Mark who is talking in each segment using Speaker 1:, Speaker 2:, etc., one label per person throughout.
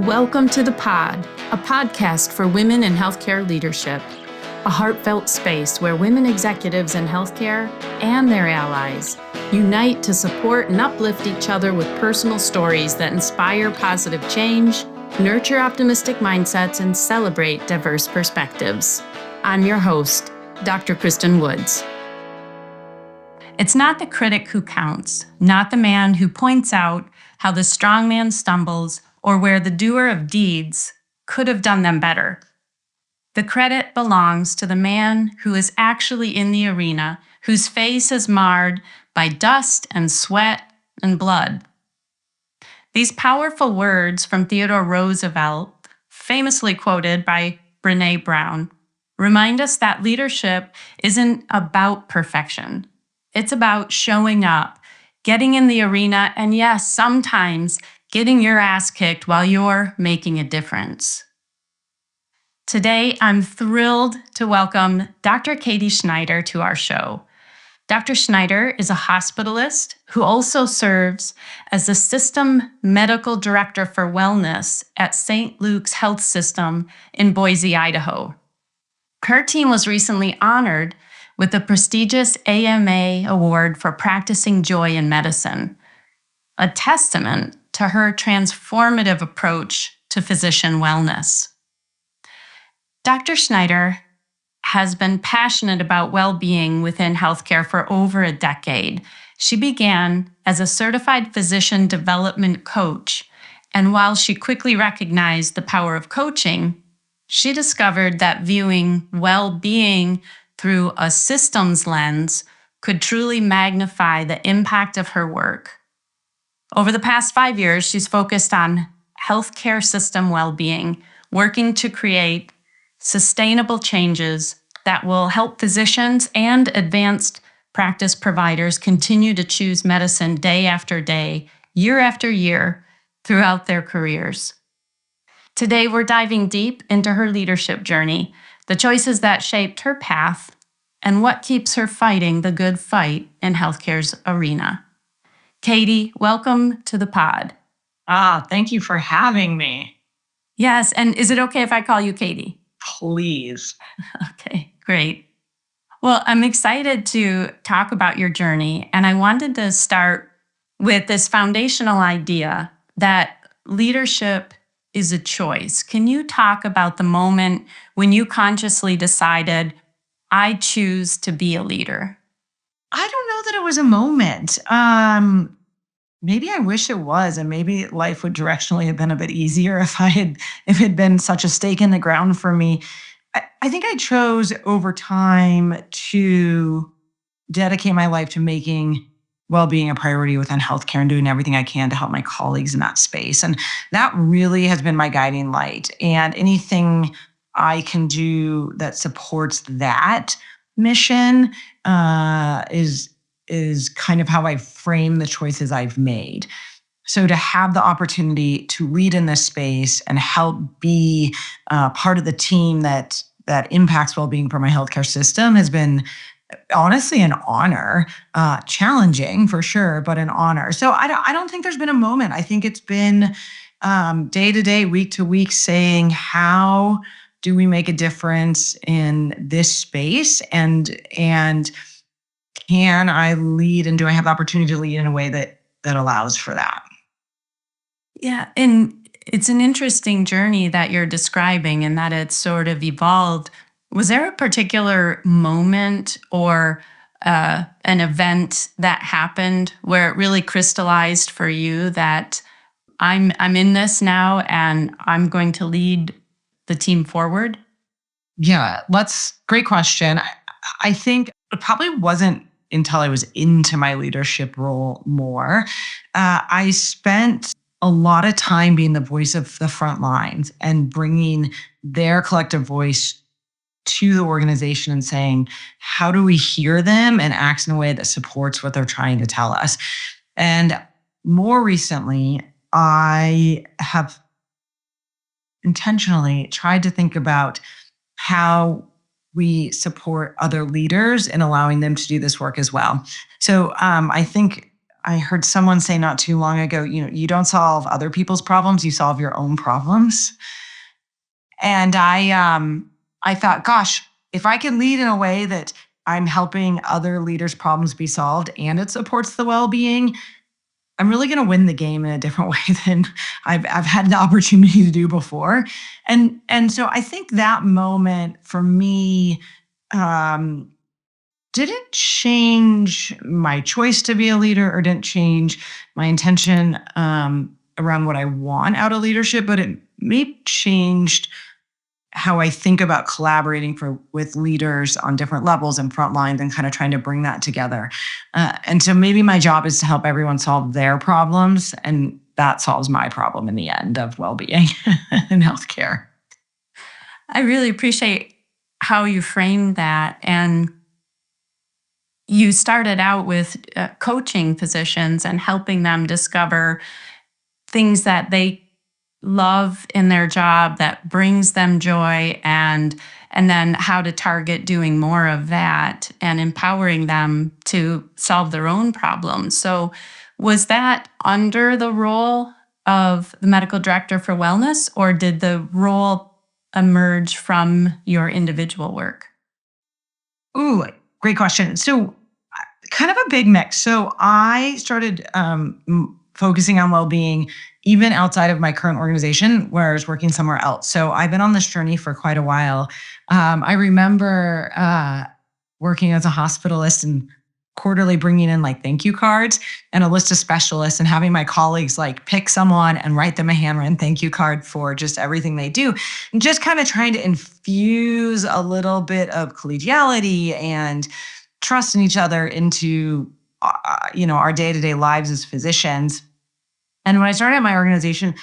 Speaker 1: Welcome to The Pod, a podcast for women in healthcare leadership, a heartfelt space where women executives in healthcare and their allies unite to support and uplift each other with personal stories that inspire positive change, nurture optimistic mindsets, and celebrate diverse perspectives. I'm your host, Dr. Kristen Woods. It's not the critic who counts, not the man who points out how the strong man stumbles or where the doer of deeds could have done them better. The credit belongs to the man who is actually in the arena, whose face is marred by dust and sweat and blood. These powerful words from Theodore Roosevelt, famously quoted by Brené Brown, remind us that leadership isn't about perfection. It's about showing up, getting in the arena, and yes, sometimes getting your ass kicked while you're making a difference. Today, I'm thrilled to welcome Dr. Katie Schneider to our show. Dr. Schneider is a hospitalist who also serves as the System Medical Director for Wellness at St. Luke's Health System in Boise, Idaho. Her team was recently honored with the prestigious AMA Award for Practicing Joy in Medicine, a testament to her transformative approach to physician wellness. Dr. Schneider has been passionate about well-being within healthcare for over a decade. She began as a certified physician development coach, and while she quickly recognized the power of coaching, she discovered that viewing well-being through a systems lens could truly magnify the impact of her work. Over the past 5 years, she's focused on healthcare system well-being, working to create sustainable changes that will help physicians and advanced practice providers continue to choose medicine day after day, year after year, throughout their careers. Today, we're diving deep into her leadership journey, the choices that shaped her path, and what keeps her fighting the good fight in healthcare's arena. Katie, welcome to the pod.
Speaker 2: Thank you for having me.
Speaker 1: Yes, and is it okay if I call you Katie?
Speaker 2: Please.
Speaker 1: Okay, great. Well, I'm excited to talk about your journey, and I wanted to start with this foundational idea that leadership is a choice. Can you talk about the moment when you consciously decided, I choose to be a leader?
Speaker 2: I don't know that it was a moment. Maybe I wish it was, and maybe life would directionally have been a bit easier if it had been such a stake in the ground for me. I think I chose over time to dedicate my life to making well-being a priority within healthcare and doing everything I can to help my colleagues in that space. And that really has been my guiding light. And anything I can do that supports that mission is kind of how I frame the choices I've made. So to have the opportunity to lead in this space and help be part of the team that impacts well-being for my healthcare system has been honestly an honor, challenging for sure, but an honor. So I don't think there's been a moment. I think it's been day to day, week to week, saying how do we make a difference in this space, and can I lead, and do I have the opportunity to lead in a way that allows for that?
Speaker 1: Yeah, and it's an interesting journey that you're describing, and that it's sort of evolved. Was there a particular moment or an event that happened where it really crystallized for you that I'm in this now and I'm going to lead the team forward?
Speaker 2: Yeah, great question. I think it probably wasn't until I was into my leadership role more. I spent a lot of time being the voice of the front lines and bringing their collective voice to the organization and saying, how do we hear them and act in a way that supports what they're trying to tell us? And more recently, I have intentionally tried to think about how we support other leaders in allowing them to do this work as well. So I think I heard someone say not too long ago, you don't solve other people's problems, you solve your own problems. And I thought, gosh, if I can lead in a way that I'm helping other leaders' problems be solved and it supports the well-being, I'm really going to win the game in a different way than I've had the opportunity to do before. And so I think that moment for me um, didn't change my choice to be a leader or didn't change my intention around what I want out of leadership, but it maybe changed how I think about collaborating with leaders on different levels and front lines and kind of trying to bring that together. And so maybe my job is to help everyone solve their problems, and that solves my problem in the end of well-being in healthcare.
Speaker 1: I really appreciate how you framed that. And you started out with coaching physicians and helping them discover things that they love in their job that brings them joy, and then how to target doing more of that and empowering them to solve their own problems. So was that under the role of the medical director for wellness, or did the role emerge from your individual work?
Speaker 2: Ooh, great question. So, kind of a big mix. So, I started focusing on well being even outside of my current organization where I was working somewhere else. So, I've been on this journey for quite a while. I remember working as a hospitalist and quarterly bringing in like thank you cards and a list of specialists and having my colleagues like pick someone and write them a handwritten thank you card for just everything they do, and just kind of trying to infuse a little bit of collegiality and trust in each other into our day-to-day lives as physicians. And when I started at my organization,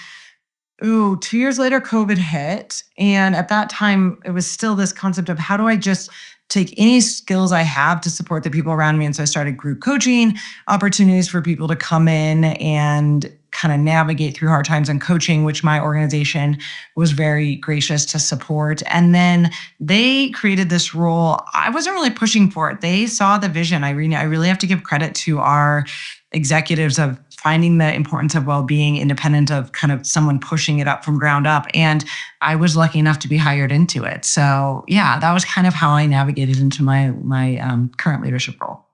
Speaker 2: 2 years later, COVID hit. And at that time, it was still this concept of how do I just take any skills I have to support the people around me? And so I started group coaching opportunities for people to come in and kind of navigate through hard times and coaching, which my organization was very gracious to support. And then they created this role. I wasn't really pushing for it. They saw the vision. I really have to give credit to our executives of finding the importance of well-being independent of kind of someone pushing it up from ground up. And I was lucky enough to be hired into it. So yeah, that was kind of how I navigated into my current leadership role.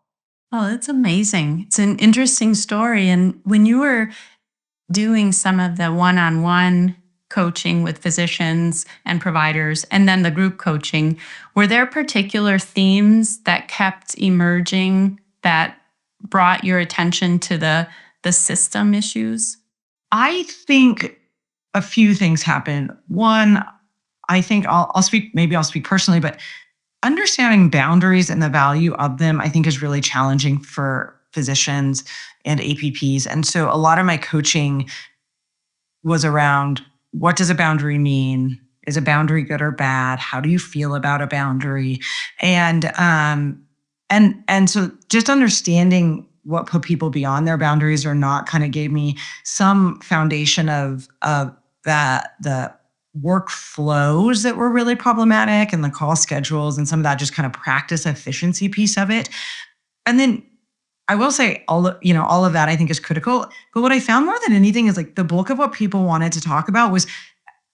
Speaker 1: Oh, that's amazing. It's an interesting story. And when you were doing some of the one-on-one coaching with physicians and providers, and then the group coaching, were there particular themes that kept emerging that brought your attention to the system issues?
Speaker 2: I think a few things happen. One, I think I'll speak personally, but understanding boundaries and the value of them, I think is really challenging for physicians and APPs. And so a lot of my coaching was around what does a boundary mean? Is a boundary good or bad? How do you feel about a boundary? And so just understanding what put people beyond their boundaries or not kind of gave me some foundation of that the workflows that were really problematic and the call schedules and some of that just kind of practice efficiency piece of it. And then I will say all of that I think is critical. But what I found more than anything is like the bulk of what people wanted to talk about was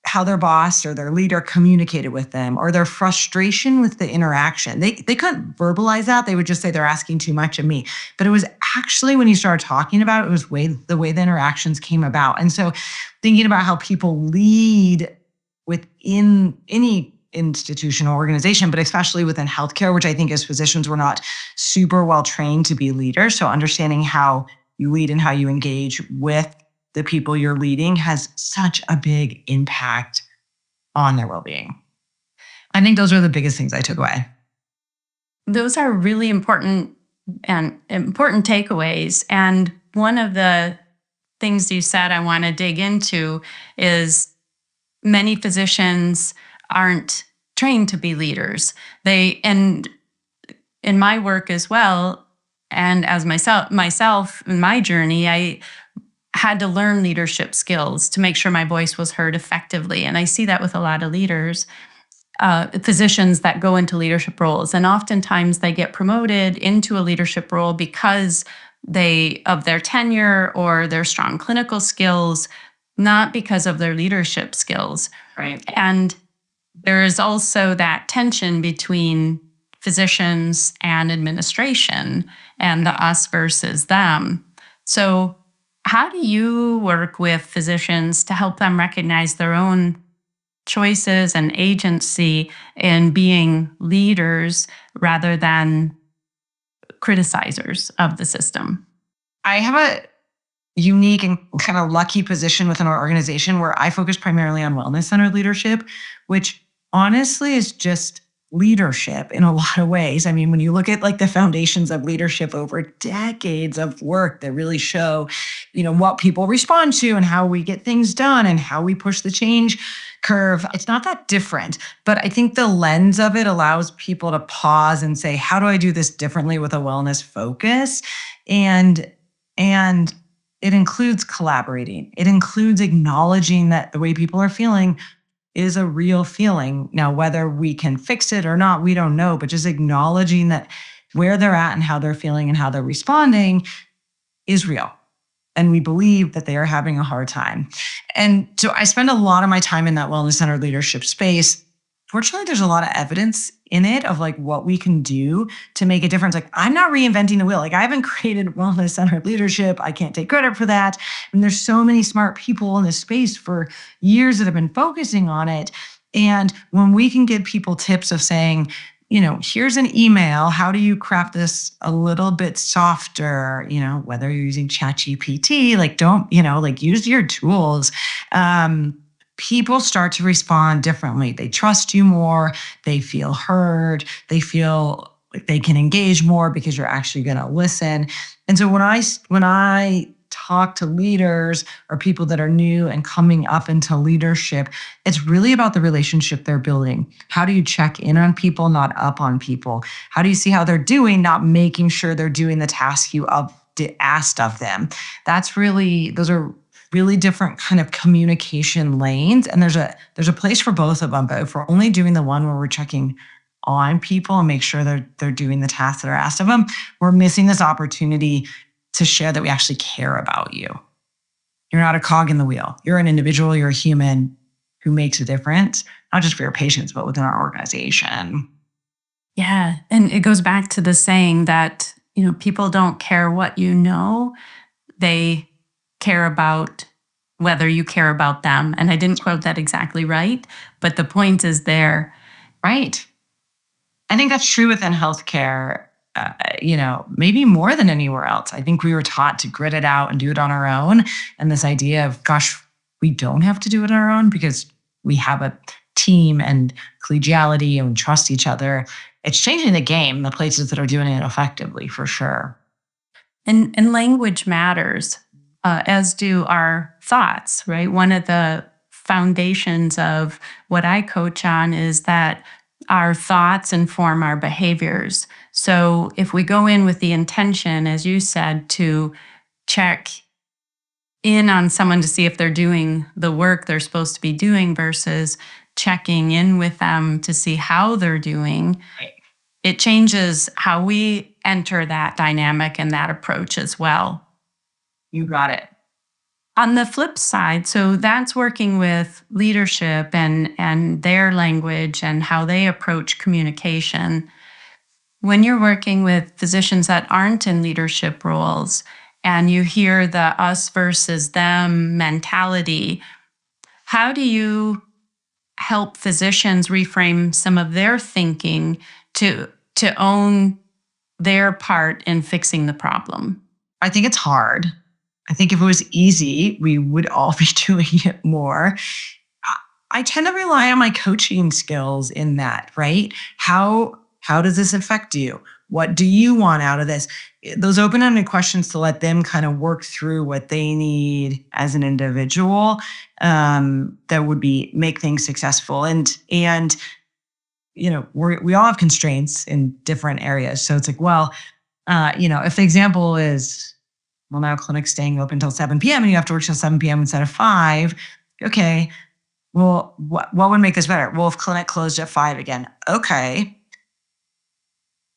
Speaker 2: how their boss or their leader communicated with them or their frustration with the interaction. They couldn't verbalize that. They would just say they're asking too much of me. But it was actually when you started talking about it, it was the way the interactions came about. And so thinking about how people lead within any institution or organization, but especially within healthcare, which I think as physicians, we're not super well trained to be leaders. So understanding how you lead and how you engage with the people you're leading has such a big impact on their well-being. I think those are the biggest things I took away.
Speaker 1: Those are really important takeaways. And one of the things you said I want to dig into is many physicians aren't trained to be leaders. And in my work as well, and as myself in my journey, I had to learn leadership skills to make sure my voice was heard effectively. And I see that with a lot of leaders, physicians that go into leadership roles. And oftentimes they get promoted into a leadership role because of their tenure or their strong clinical skills, not because of their leadership skills.
Speaker 2: Right.
Speaker 1: And there is also that tension between physicians and administration and the us versus them. So, how do you work with physicians to help them recognize their own choices and agency in being leaders rather than criticizers of the system?
Speaker 2: I have a unique and kind of lucky position within our organization where I focus primarily on wellness centered leadership, which honestly is just leadership in a lot of ways. I mean, when you look at like the foundations of leadership over decades of work that really show, what people respond to and how we get things done and how we push the change curve, it's not that different. But I think the lens of it allows people to pause and say, how do I do this differently with a wellness focus? And it includes collaborating. It includes acknowledging that the way people are feeling is a real feeling. Now, whether we can fix it or not, we don't know, but just acknowledging that where they're at and how they're feeling and how they're responding is real. And we believe that they are having a hard time. And so I spend a lot of my time in that wellness centered leadership space. Fortunately, there's a lot of evidence in it of like what we can do to make a difference. Like I'm not reinventing the wheel. Like I haven't created wellness centered leadership. I can't take credit for that. And there's so many smart people in this space for years that have been focusing on it. And when we can give people tips of saying, here's an email. How do you craft this a little bit softer? Whether you're using ChatGPT, use your tools. People start to respond differently. They trust you more. They feel heard. They feel like they can engage more because you're actually going to listen. And so when I talk to leaders or people that are new and coming up into leadership, it's really about the relationship they're building. How do you check in on people, not up on people? How do you see how they're doing, not making sure they're doing the task you asked of them? Those are really different kind of communication lanes. And there's a place for both of them. But if we're only doing the one where we're checking on people and make sure they're doing the tasks that are asked of them, we're missing this opportunity to share that we actually care about you. You're not a cog in the wheel. You're an individual. You're a human who makes a difference, not just for your patients, but within our organization.
Speaker 1: Yeah. And it goes back to the saying that, people don't care what you know. They care about whether you care about them. And I didn't quote that exactly right, but the point is there.
Speaker 2: Right. I think that's true within healthcare, maybe more than anywhere else. I think we were taught to grit it out and do it on our own. And this idea of, gosh, we don't have to do it on our own because we have a team and collegiality and we trust each other. It's changing the game, the places that are doing it effectively, for sure.
Speaker 1: And language matters, as do our thoughts, right? One of the foundations of what I coach on is that our thoughts inform our behaviors. So if we go in with the intention, as you said, to check in on someone to see if they're doing the work they're supposed to be doing versus checking in with them to see how they're doing, it changes how we enter that dynamic and that approach as well.
Speaker 2: You got it.
Speaker 1: On the flip side, so that's working with leadership and their language and how they approach communication. When you're working with physicians that aren't in leadership roles and you hear the us versus them mentality, how do you help physicians reframe some of their thinking to own their part in fixing the problem?
Speaker 2: I think it's hard. I think if it was easy, we would all be doing it more. I tend to rely on my coaching skills in that, right? How does this affect you? What do you want out of this? Those open-ended questions to let them kind of work through what they need as an individual, that would make things successful. And we all have constraints in different areas. So it's like, if the example is, well, now clinic's staying open until 7 p.m. and you have to work till 7 p.m. instead of 5. Okay, well, what would make this better? Well, if clinic closed at 5 again, okay.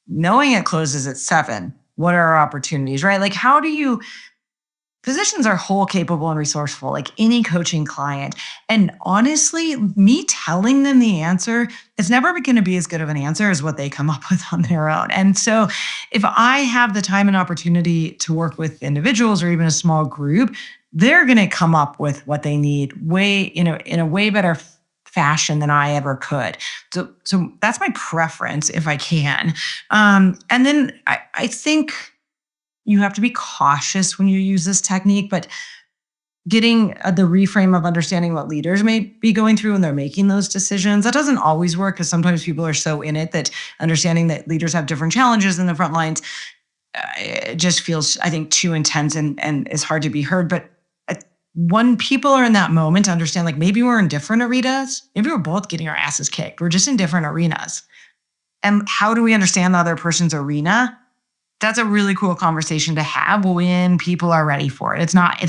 Speaker 2: Knowing it closes at 7, What are our opportunities, right? Like, how do you physicians are whole, capable, and resourceful, like any coaching client. And honestly, me telling them the answer is never going to be as good of an answer as what they come up with on their own. And so, if I have the time and opportunity to work with individuals or even a small group, they're going to come up with what they need way, in a way better fashion than I ever could. So that's my preference if I can. And then I think you have to be cautious when you use this technique, but getting the reframe of understanding what leaders may be going through when they're making those decisions. That doesn't always work because sometimes people are so in it that understanding that leaders have different challenges in the front lines, it just feels, I think, too intense and is hard to be heard. But when people are in that moment to understand, like maybe we're in different arenas, maybe we're both getting our asses kicked. We're just in different arenas. And how do we understand the other person's arena? That's a really cool conversation to have when people are ready for it. It's not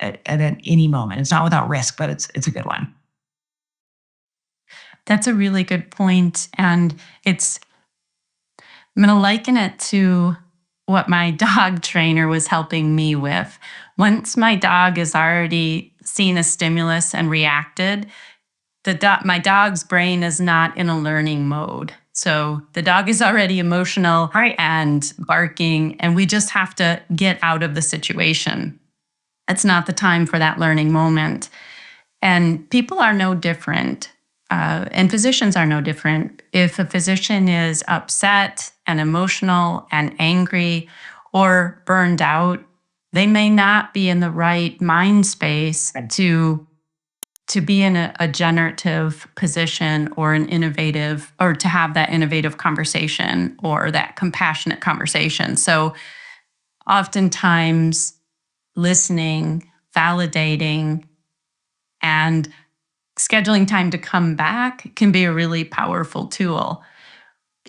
Speaker 2: at any moment. It's not without risk, but it's a good one.
Speaker 1: That's a really good point. And I'm going to liken it to what my dog trainer was helping me with. Once my dog has already seen a stimulus and reacted, my dog's brain is not in a learning mode. So the dog is already emotional
Speaker 2: Right.
Speaker 1: and barking, and we just have to get out of the situation. It's not the time for that learning moment. And people are no different, and physicians are no different. If a physician is upset and emotional and angry or burned out, they may not be in the right mind space to be in a generative position or an innovative, or to have that innovative conversation or that compassionate conversation. So oftentimes listening, validating, and scheduling time to come back can be a really powerful tool.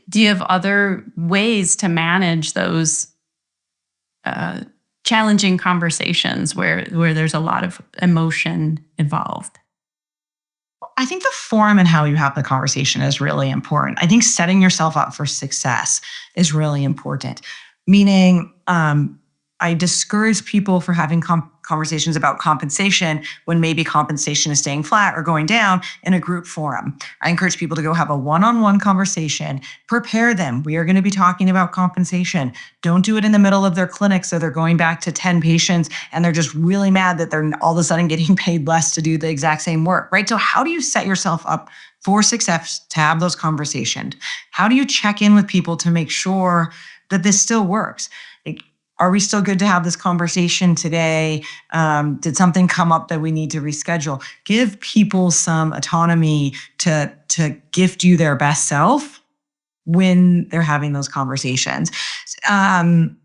Speaker 1: Do you have other ways to manage those challenging conversations where there's a lot of emotion involved?
Speaker 2: I think the form and how you have the conversation is really important. I think setting yourself up for success is really important. Meaning, I discourage people for having conversations about compensation when maybe compensation is staying flat or going down in a group forum. I encourage people to go have a one-on-one conversation, prepare them. We are going to be talking about compensation. Don't do it in the middle of their clinic so they're going back to 10 patients and they're just really mad that they're all of a sudden getting paid less to do the exact same work, right? So how do you set yourself up for success to have those conversations? How do you check in with people to make sure that this still works? Are we still good to have this conversation today? Did something come up that we need to reschedule? Give people some autonomy to gift you their best self when they're having those conversations. And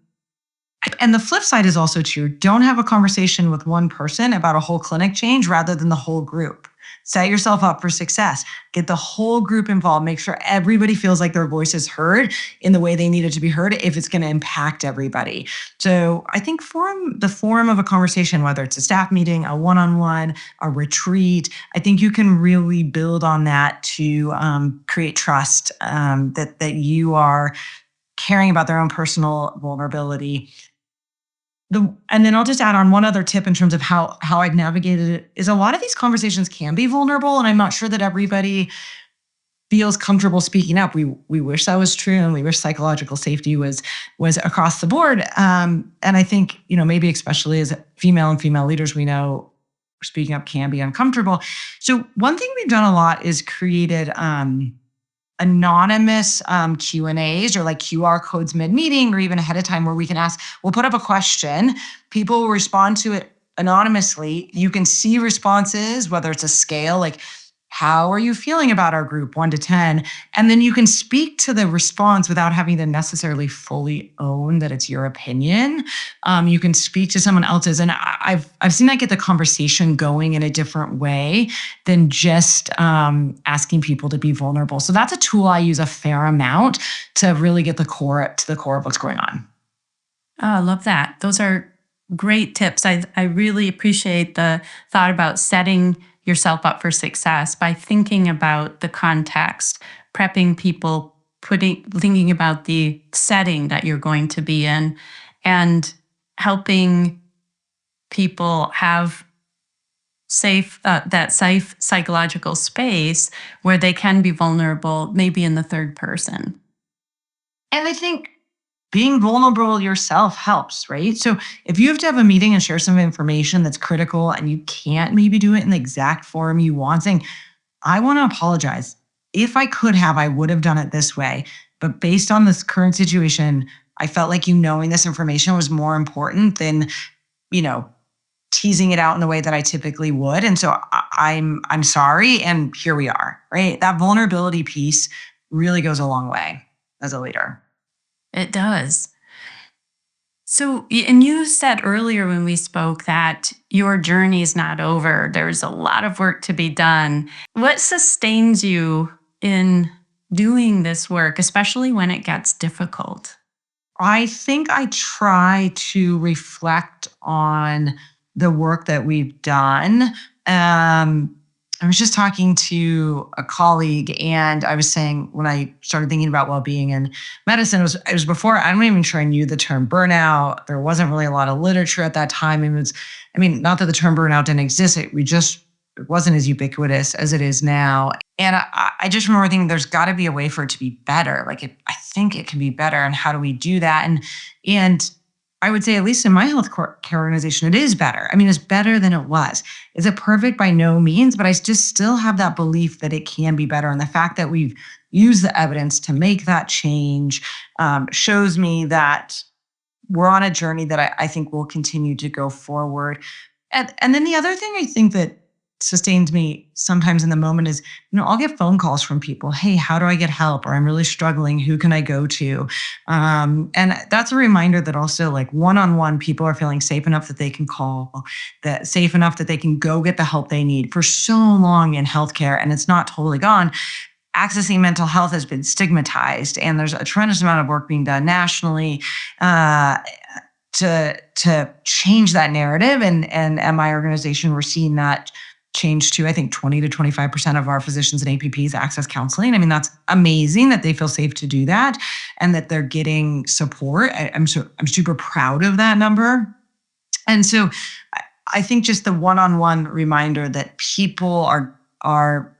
Speaker 2: the flip side is also true. Don't have a conversation with one person about a whole clinic change rather than the whole group. Set yourself up for success. Get the whole group involved. Make sure everybody feels like their voice is heard in the way they need it to be heard if it's going to impact everybody. So I think the form of a conversation, whether it's a staff meeting, a one-on-one, a retreat, I think you can really build on that to create trust, that you are caring about their own personal vulnerability. And then I'll just add on one other tip in terms of how I've navigated it is a lot of these conversations can be vulnerable, and I'm not sure that everybody feels comfortable speaking up. We wish that was true, and we wish psychological safety was across the board. And I think, maybe especially as female leaders, we know speaking up can be uncomfortable. So one thing we've done a lot is created anonymous Q&As or like QR codes mid-meeting or even ahead of time where we can ask, we'll put up a question, people will respond to it anonymously. You can see responses, whether it's a scale, like how are you feeling about our group, 1 to 10? And then you can speak to the response without having to necessarily fully own that it's your opinion. You can speak to someone else's. And I've seen that get the conversation going in a different way than just asking people to be vulnerable. So that's a tool I use a fair amount to really get to the core of what's going on.
Speaker 1: Oh, I love that. Those are great tips. I really appreciate the thought about setting yourself up for success by thinking about the context, prepping people thinking about the setting that you're going to be in and helping people have that safe psychological space where they can be vulnerable, maybe in the third person.
Speaker 2: And I think being vulnerable yourself helps, right? So if you have to have a meeting and share some information that's critical and you can't maybe do it in the exact form you want, saying, I want to apologize. If I could have, I would have done it this way. But based on this current situation, I felt like you knowing this information was more important than, you know, teasing it out in the way that I typically would. And so I'm sorry. And here we are, right? That vulnerability piece really goes a long way as a leader.
Speaker 1: It does. So, and you said earlier when we spoke that your journey is not over. There's a lot of work to be done. What sustains you in doing this work, especially when it gets difficult?
Speaker 2: I think I try to reflect on the work that we've done. I was just talking to a colleague, and I was saying when I started thinking about well-being in medicine, it was before, I'm not even sure I knew the term burnout. There wasn't really a lot of literature at that time. Not that the term burnout didn't exist. It wasn't as ubiquitous as it is now. And I just remember thinking there's got to be a way for it to be better. I think it can be better. And how do we do that? And I would say, at least in my health care organization, it is better. It's better than it was. Is it perfect? By no means, but I just still have that belief that it can be better. And the fact that we've used the evidence to make that change shows me that we're on a journey that I think will continue to go forward. And then the other thing I think that sustains me sometimes in the moment is, I'll get phone calls from people. Hey, how do I get help? Or I'm really struggling. Who can I go to? And that's a reminder that also, like, one-on-one, people are feeling safe enough that they can call, that safe enough that they can go get the help they need. For so long in healthcare, and it's not totally gone, accessing mental health has been stigmatized. And there's a tremendous amount of work being done nationally to change that narrative. And at my organization, we're seeing that change to, I think, 20 to 25% of our physicians and APPs access counseling. That's amazing that they feel safe to do that and that they're getting support. I'm super proud of that number. And so I think just the one-on-one reminder that people are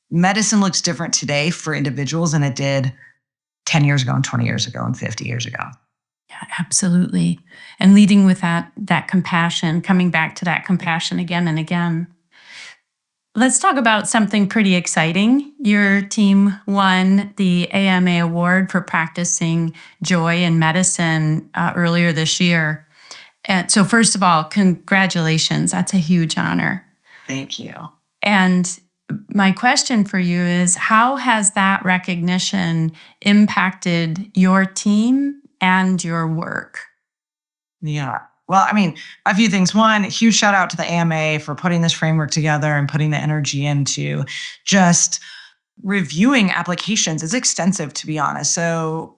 Speaker 2: medicine looks different today for individuals than it did 10 years ago and 20 years ago and 50 years ago.
Speaker 1: Yeah, absolutely. And leading with that compassion, coming back to that compassion again and again. Let's talk about something pretty exciting. Your team won the AMA Award for practicing joy in medicine earlier this year. And so first of all, congratulations. That's a huge honor.
Speaker 2: Thank you.
Speaker 1: And my question for you is, how has that recognition impacted your team and your work?
Speaker 2: Yeah. Well, a few things. One, huge shout out to the AMA for putting this framework together and putting the energy into just reviewing applications. Is extensive, to be honest. So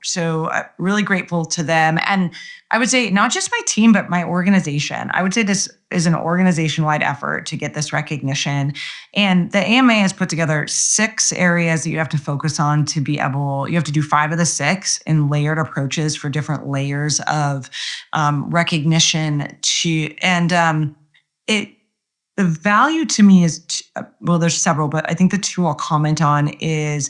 Speaker 2: really grateful to them. And I would say not just my team, but my organization. I would say this is an organization-wide effort to get this recognition. And the AMA has put together 6 areas that you have to focus on to be able, you have to do 5 of the 6 in layered approaches for different layers of recognition the value to me is, there's several, but I think the 2 I'll comment on is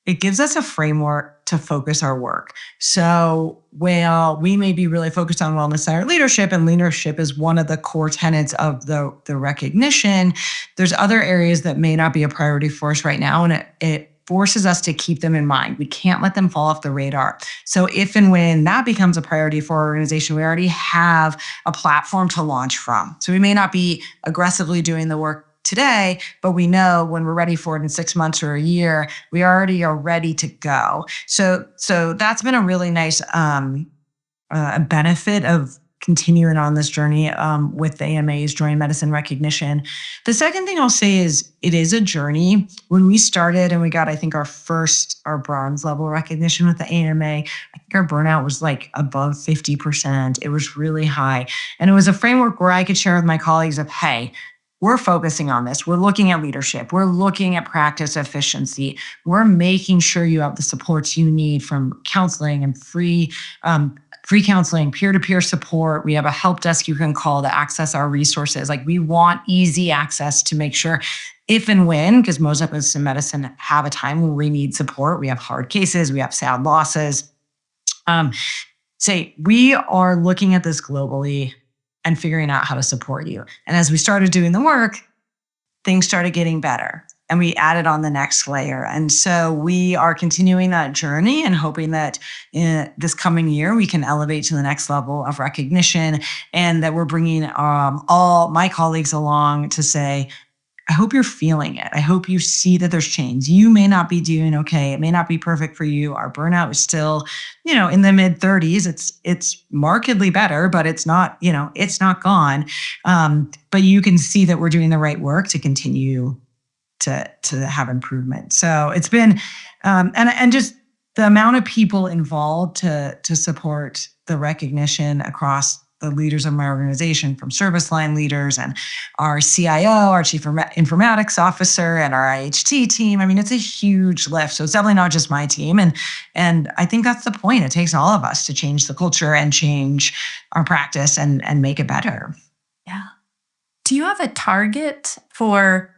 Speaker 2: it gives us a framework to focus our work. So while we may be really focused on wellness-centered leadership, and leadership is one of the core tenets of the recognition, there's other areas that may not be a priority for us right now, and it forces us to keep them in mind. We can't let them fall off the radar. So if and when that becomes a priority for our organization, we already have a platform to launch from. So we may not be aggressively doing the work today, but we know when we're ready for it in 6 months or a year, we already are ready to go. So that's been a really nice benefit of continuing on this journey with the AMA's Joy in Medicine recognition. The second thing I'll say is it is a journey. When we started and we got, I think, our bronze level recognition with the AMA, I think our burnout was like above 50%. It was really high. And it was a framework where I could share with my colleagues of, hey, we're focusing on this. We're looking at leadership. We're looking at practice efficiency. We're making sure you have the supports you need from counseling and free counseling, peer-to-peer support. We have a help desk you can call to access our resources. Like, we want easy access to make sure if and when, because most of us in medicine have a time when we need support. We have hard cases, we have sad losses. We are looking at this globally and figuring out how to support you. And as we started doing the work, things started getting better. And we added on the next layer. And so we are continuing that journey and hoping that in this coming year, we can elevate to the next level of recognition, and that we're bringing all my colleagues along to say, I hope you're feeling it. I hope you see that there's change. You may not be doing okay. It may not be perfect for you. Our burnout is still, in the mid 30s. It's markedly better, but it's not, it's not gone. But you can see that we're doing the right work to continue to have improvement. So it's been, and just the amount of people involved to support the recognition across the leaders of my organization, from service line leaders and our CIO, our chief informatics officer, and our IHT team. I mean, it's a huge lift. So it's definitely not just my team. And I think that's the point. It takes all of us to change the culture and change our practice and make it better.
Speaker 1: Yeah. Do you have a target for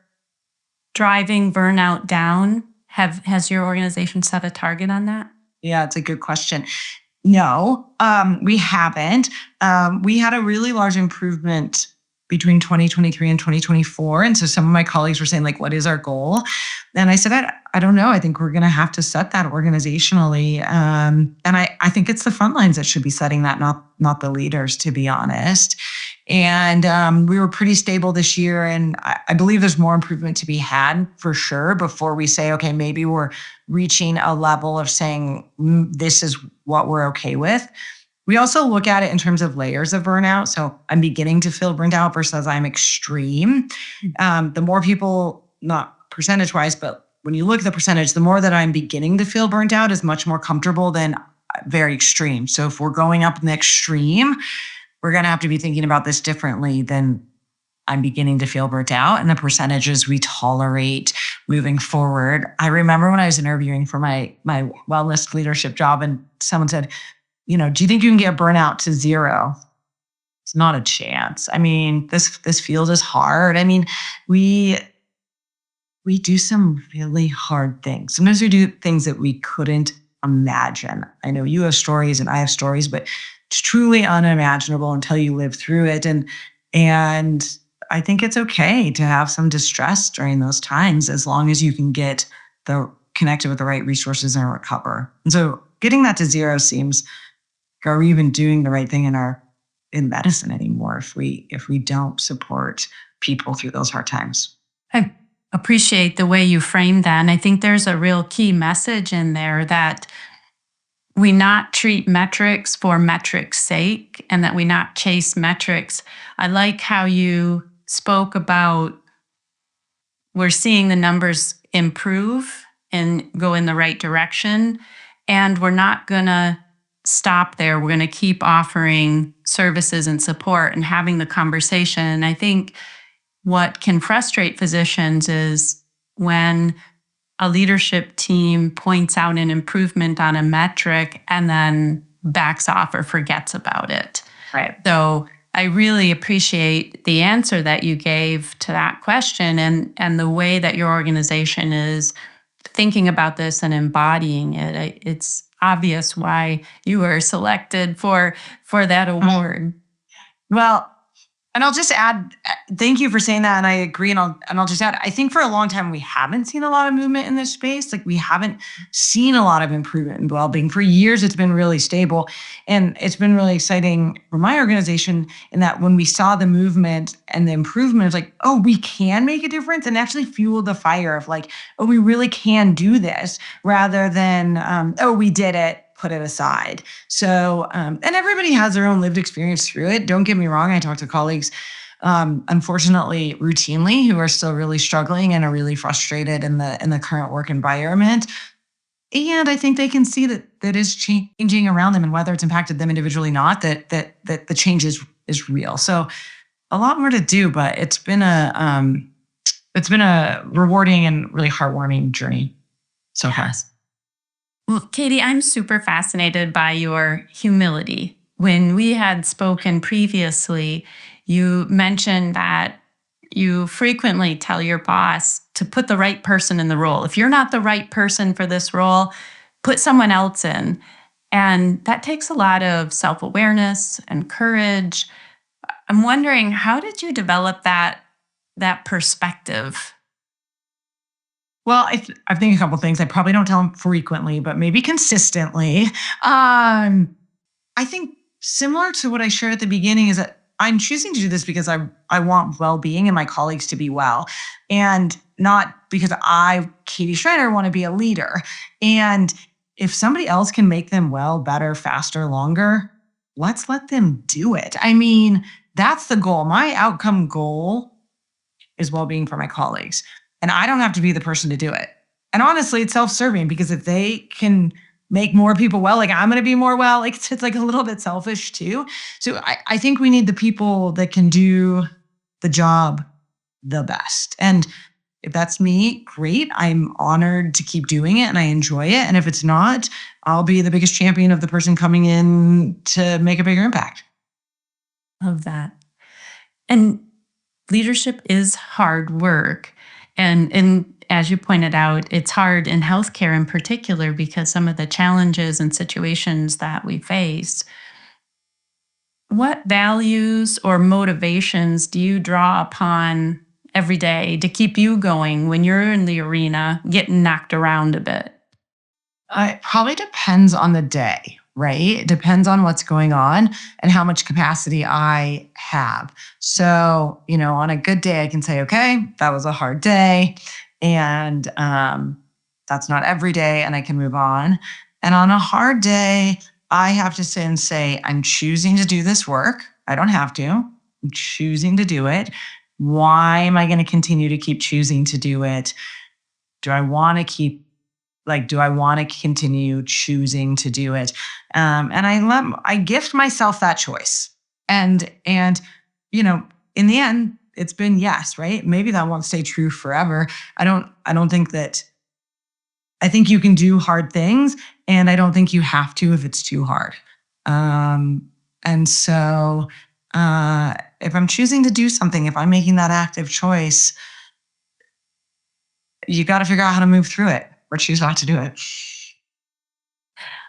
Speaker 1: driving burnout down? Has your organization set a target on that?
Speaker 2: Yeah, it's a good question. No, we haven't. We had a really large improvement between 2023 and 2024. And so some of my colleagues were saying, like, what is our goal? And I said, I don't know. I think we're going to have to set that organizationally. And I think it's the front lines that should be setting that, not the leaders, to be honest. And we were pretty stable this year. And I believe there's more improvement to be had for sure before we say, okay, maybe we're reaching a level of saying, this is what we're okay with. We also look at it in terms of layers of burnout. So I'm beginning to feel burnt out versus I'm extreme. The more people, not percentage wise, but when you look at the percentage, the more that I'm beginning to feel burnt out is much more comfortable than very extreme. So if we're going up in the extreme, we're going to have to be thinking about this differently than I'm beginning to feel burnt out and the percentages we tolerate moving forward. I remember when I was interviewing for my wellness leadership job, and someone said, do you think you can get burnout to 0? It's not a chance. I mean, this field is hard. I mean, we do some really hard things. Sometimes we do things that we couldn't imagine. I know you have stories and I have stories, but it's truly unimaginable until you live through it. And I think it's okay to have some distress during those times, as long as you can get connected with the right resources and recover. And so getting that to 0 seems, are we even doing the right thing in medicine anymore if we don't support people through those hard times?
Speaker 1: I appreciate the way you framed that. And I think there's a real key message in there that we not treat metrics for metrics' sake, and that we not chase metrics. I like how you spoke about we're seeing the numbers improve and go in the right direction, and we're not going to stop there. We're going to keep offering services and support and having the conversation. And I think what can frustrate physicians is when a leadership team points out an improvement on a metric and then backs off or forgets about it.
Speaker 2: Right.
Speaker 1: So I really appreciate the answer that you gave to that question, and the way that your organization is thinking about this and embodying it. It's obvious why you were selected for that award.
Speaker 2: Well, and I'll just add, thank you for saying that. And I agree. And I'll just add, I think for a long time, we haven't seen a lot of movement in this space. Like, we haven't seen a lot of improvement in well-being. For years, it's been really stable. And it's been really exciting for my organization in that when we saw the movement and the improvement, it's like, oh, we can make a difference, and actually fueled the fire of like, oh, we really can do this, rather than, oh, we did it, put it aside. So, and everybody has their own lived experience through it. Don't get me wrong. I talk to colleagues, unfortunately, routinely, who are still really struggling and are really frustrated in the current work environment. And I think they can see that is changing around them, and whether it's impacted them individually or not, that the change is real. So a lot more to do, but it's been a rewarding and really heartwarming journey so far.
Speaker 1: Yes. Well, Katie, I'm super fascinated by your humility. When we had spoken previously, you mentioned that you frequently tell your boss to put the right person in the role. If you're not the right person for this role, put someone else in. And that takes a lot of self awareness and courage. I'm wondering, how did you develop that perspective?
Speaker 2: Well, I think a couple things. I probably don't tell them frequently, but maybe consistently. I think similar to what I shared at the beginning is that I'm choosing to do this because I want well-being and my colleagues to be well, and not because I, Katie Schneider, want to be a leader. And if somebody else can make them well, better, faster, longer, let's let them do it. I mean, that's the goal. My outcome goal is well-being for my colleagues. And I don't have to be the person to do it. And honestly, it's self-serving because if they can make more people well, like I'm going to be more well, like it's like a little bit selfish too. So I think we need the people that can do the job the best. And if that's me, great. I'm honored to keep doing it and I enjoy it. And if it's not, I'll be the biggest champion of the person coming in to make a bigger impact.
Speaker 1: Love that. And leadership is hard work. And as you pointed out, it's hard in healthcare in particular because some of the challenges and situations that we face. What values or motivations do you draw upon every day to keep you going when you're in the arena getting knocked around a bit?
Speaker 2: It probably depends on the day, right? It depends on what's going on and how much capacity I have. So, on a good day, I can say, okay, that was a hard day. And that's not every day, and I can move on. And on a hard day, I have to sit and say, I'm choosing to do this work. I don't have to. I'm choosing to do it. Why am I going to continue to keep choosing to do it? Do I want to continue choosing to do it? And I gift myself that choice. And in the end, it's been yes, right? Maybe that won't stay true forever. I don't think that. I think you can do hard things, and I don't think you have to if it's too hard. And so, if I'm choosing to do something, if I'm making that active choice, you got to figure out how to move through it or choose not to do it.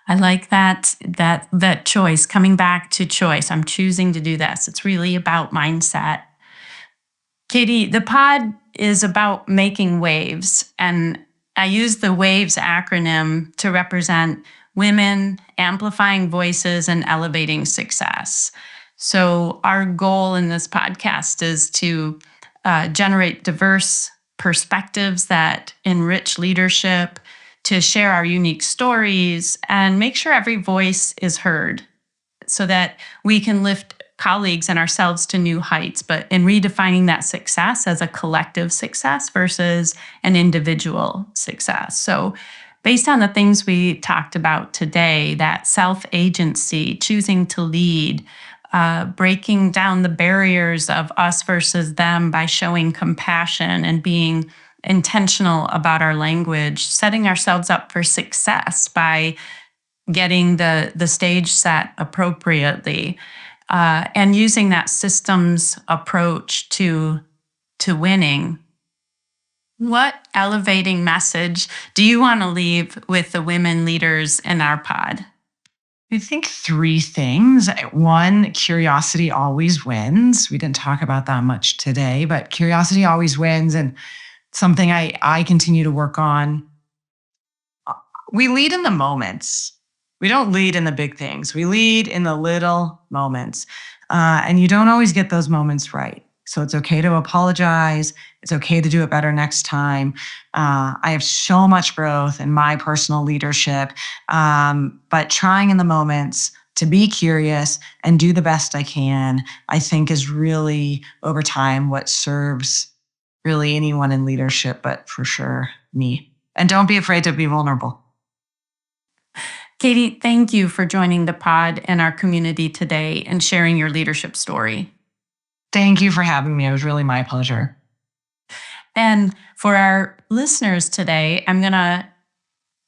Speaker 1: I like that choice, coming back to choice. I'm choosing to do this. It's really about mindset. Katie, the pod is about making waves, and I use the WAVES acronym to represent women, amplifying voices, and elevating success. So, our goal in this podcast is to generate diverse perspectives that enrich leadership, to share our unique stories, and make sure every voice is heard so that we can lift colleagues and ourselves to new heights, but in redefining that success as a collective success versus an individual success. So, based on the things we talked about today, that self agency, choosing to lead, breaking down the barriers of us versus them by showing compassion and being intentional about our language, setting ourselves up for success by getting the stage set appropriately, and using that systems approach to winning. What elevating message do you want to leave with the women leaders in our pod?
Speaker 2: I think three things. One, curiosity always wins. We didn't talk about that much today, but curiosity always wins, and something I continue to work on. We lead in the moments. We don't lead in the big things. We lead in the little moments. And you don't always get those moments right. So it's okay to apologize. It's okay to do it better next time. I have so much growth in my personal leadership, but trying in the moments to be curious and do the best I can, I think is really over time what serves really anyone in leadership, but for sure me. And don't be afraid to be vulnerable.
Speaker 1: Katie, thank you for joining the pod and our community today and sharing your leadership story.
Speaker 2: Thank you for having me. It was really my pleasure.
Speaker 1: And for our listeners today, I'm going to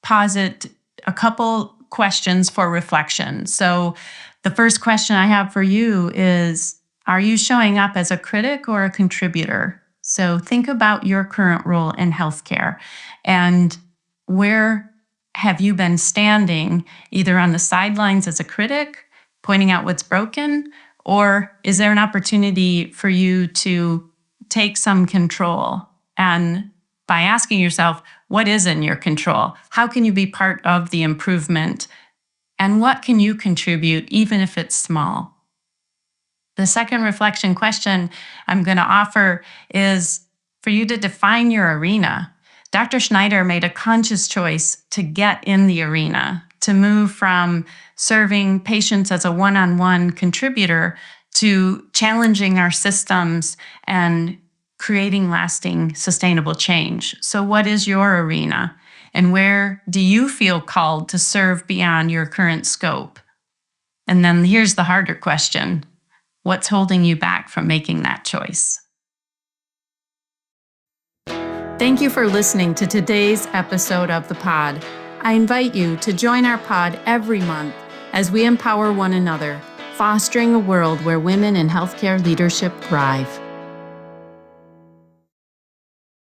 Speaker 1: posit a couple questions for reflection. So, the first question I have for you is, are you showing up as a critic or a contributor? So, think about your current role in healthcare and where have you been standing, either on the sidelines as a critic, pointing out what's broken, or is there an opportunity for you to take some control? And by asking yourself, what is in your control? How can you be part of the improvement? And what can you contribute, even if it's small? The second reflection question I'm going to offer is for you to define your arena. Dr. Schneider made a conscious choice to get in the arena, to move from serving patients as a one-on-one contributor to challenging our systems and creating lasting, sustainable change. So, what is your arena? And where do you feel called to serve beyond your current scope? And then here's the harder question: what's holding you back from making that choice? Thank you for listening to today's episode of the pod. I invite you to join our pod every month as we empower one another, fostering a world where women in healthcare leadership thrive.